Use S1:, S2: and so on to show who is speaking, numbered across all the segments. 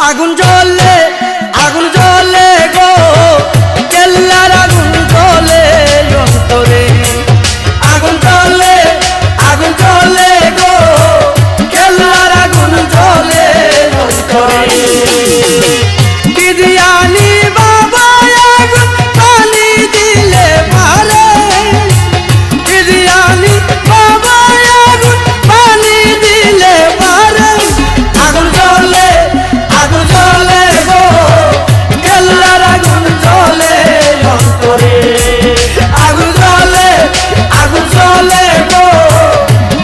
S1: আগুন জ্বলে গো কেল্লার আগুন জ্বলে অন্তরে। আগুন জ্বলে গো কেল্লার আগুন জ্বলে অন্তরে। বিরিয়ানি বাবা আগুন পানি দিলে পারে। বিরিয়ানি বাবা আগুন পানি দিলে পারে। আগুন জ্বলে গো কেল্লার আগুন জ্বলে অন্তরে। আগুন জ্বলে গো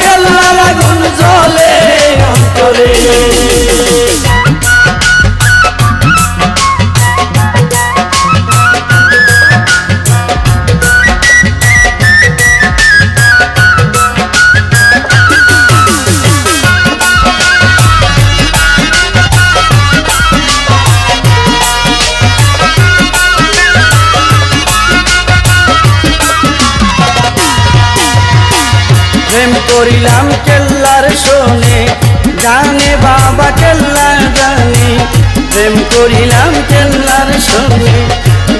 S1: কেল্লার আগুন জ্বলে অন্তরে। প্রেম করিলাম কেল্লার শোনে জানে বাবা কেল্লা জানে। প্রেম করিলাম কেল্লার শোনে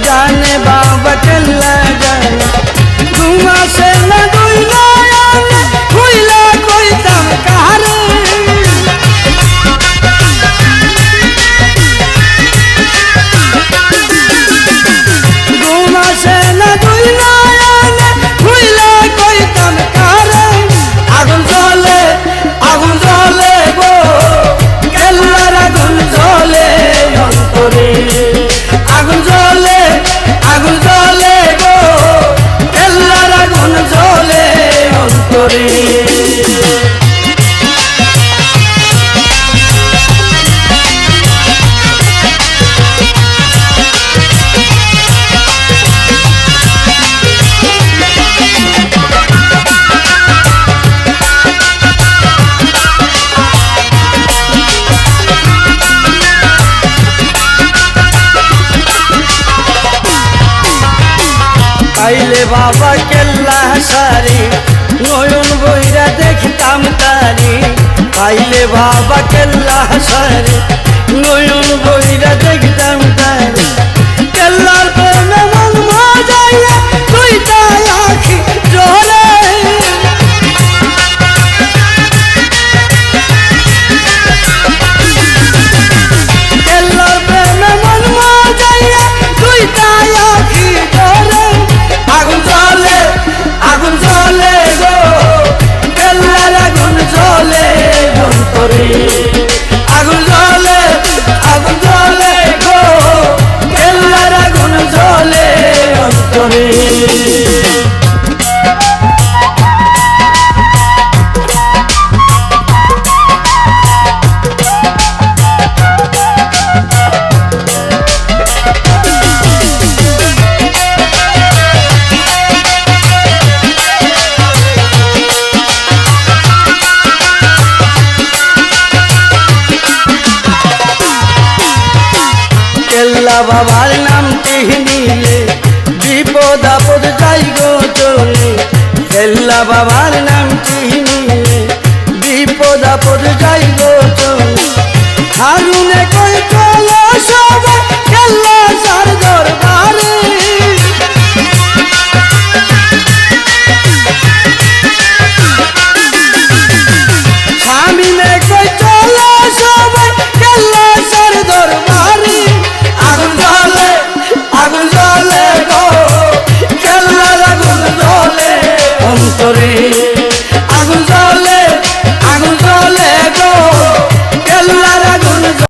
S1: জানে বাবা কেল্লা জানে। 2 মাসে না 2 নয়নে হইলা কইতাম কারে। 2 মাসে না 2 নয়নে হইলা কইতাম কারে। আগুন জ্বলে গো কেল্লার আগুন জ্বলে অন্তরে। আগুন জ্বলে গো কেল্লার আগুন জ্বলে অন্তরে। পাইলে বাবা কেল্লা সারি নয়ন বইরা দেখতাম তারি। পাইলে বাবা কেল্লা সারি নয়ন বইরা দেখতাম তারি। কেল্লার প্রেমে মন মজাইয়া দুইটা আখি জ্বলে। কেল্লার প্রেমে মন মজাইয়া দুইটা আখি জ্বলে। আগুন জ্বলে গো কেল্লার আগুন জ্বলে অন্তরে। আগুন জ্বলে গো কেল্লার আগুন জ্বলে অন্তরে। কেল্লা বাবার নামটি নিলে বিপদ আপদ যাই গো চলে। কেল্লা বাবার নামটি নিলে বিপদ আপদ যাই গো চলে। হারুনে কই চলো সবাই কেল্লা সার দরবারে। স্বামীনে কই চলো সবাই কেল্লা সার দরবারে। আগুন জ্বলে গো কেল্লার আগুন জ্বলে অন্তরে।